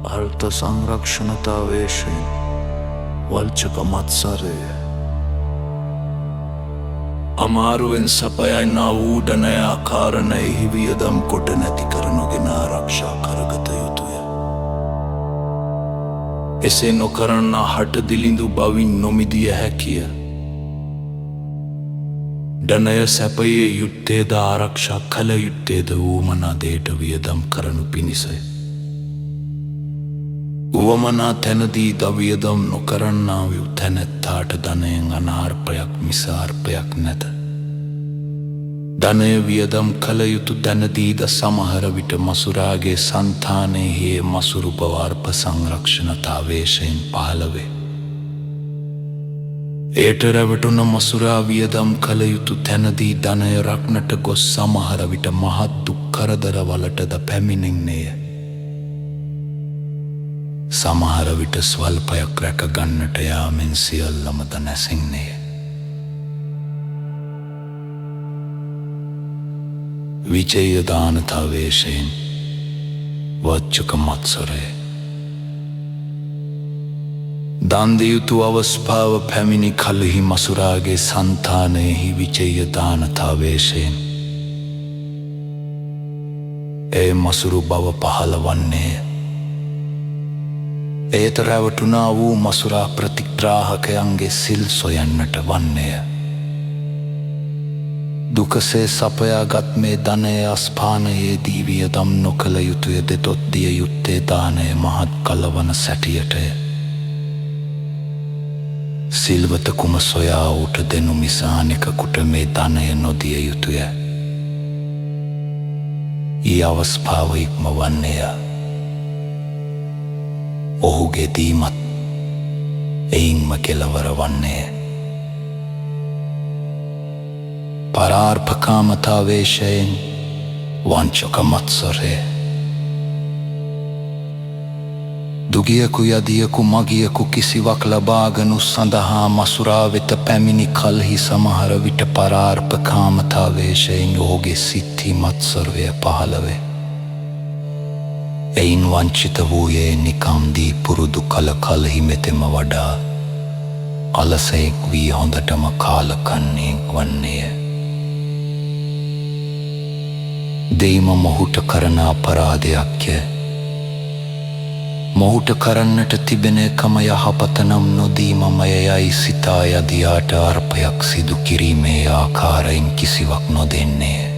අර්ථ සංරක්ෂණතාවේශයෙන් වල්චක මත්සරය අමාරුවෙන් සපයන්නා වූඩනය ආකාරණයෙහි වියදම් කොට නැති කරනුගෙන ආරක්ෂා කරගත යුතුය. එසේ නොකරන්නා හට දිලිඳු බවින් නොමිදිය හැකිය. ධනය සැපයේ යුත්තේද ආරක්ෂා කළ යුත්තේද වූමනා දේට වියදම් කරනු පිණිසය. වුවමනා තැනදී දවියදම් නොකරන්නා වූ තැනැත්තාට ධනයෙන් අනාර්පයක් මිසාර්පයක් නැත. ධනය වියදම් කළ යුතු තැනදීද සමහර විට මසුරාගේ සන්තානයෙහි මසුරු බවාර්ප සංරක්ෂණතාවේශයෙන් පහළවේ. එයට රැවටුන මසුරා වියදම් කළ යුතු තැනදී ධනය රක්නට ගොස් සමහර විට මහත් දුක් කරදරවලටද පැමිණෙන්නේය. සමහර විට ස්වල්පයක් රැක ගන්නට යාමෙන් සියල්ලමද නැසෙන්නේය. විජයදානතාවේශයෙන් වච්චක මත්සරය දන්දයුතු අවස්පාව පැමිණි කලෙහි මසුරාගේ සන්තානයෙහි විජයදානතාවේශයෙන් ඒ මසුරු බව පහළ වන්නේය. එයට රැවටුනා වූ මසුරා ප්‍රතිග්‍රාහකයන්ගේ සිල් සොයන්නට වන්නේය. දුකසේ සපයාගත් මේ ධනය අස්පානයේදී වියදම් නොකළ යුතුය දෙතොත් දිය යුත්තේ දානය මහත් කලවන සැටියටය. සිල්වතකුම සොයා ඌට දෙනු මිසානෙකකුට මේ ධනය නොදිය යුතුය. ඊ අවස්පාව ඉක්ම වන්නේය. ඔහුගේ දීමත් එයින්ම කෙලවර වන්නේය. පරාර්පකාමතාවේශයෙන් වංචක මත්සරය දුගියකු යදියකු මගියකු කිසිවක් ලබාගනු සඳහා මසුරා වෙත පැමිණි කල්හි සමහර විට පරාර්පකාමතාවේශයෙන් ඔහුගේ සිත්හි මත්සරය පහළවේ. එයින් වංචිත වූයේ නිකම්දී පුරුදු කල කලහි මෙතෙම වඩා අලසෙක් වී හොඳටම කාලකන්නේක් වන්නේය. දෙයිම මොහුට කරන අපරාධයක්ය. මොහුට කරන්නට තිබෙන එකම යහපත නම් නොදීමමය යයි සිතා යදියාට අර්පයක් සිදු කිරීමේ ආකාරයෙන් කිසිවක් නොදෙන්නේය.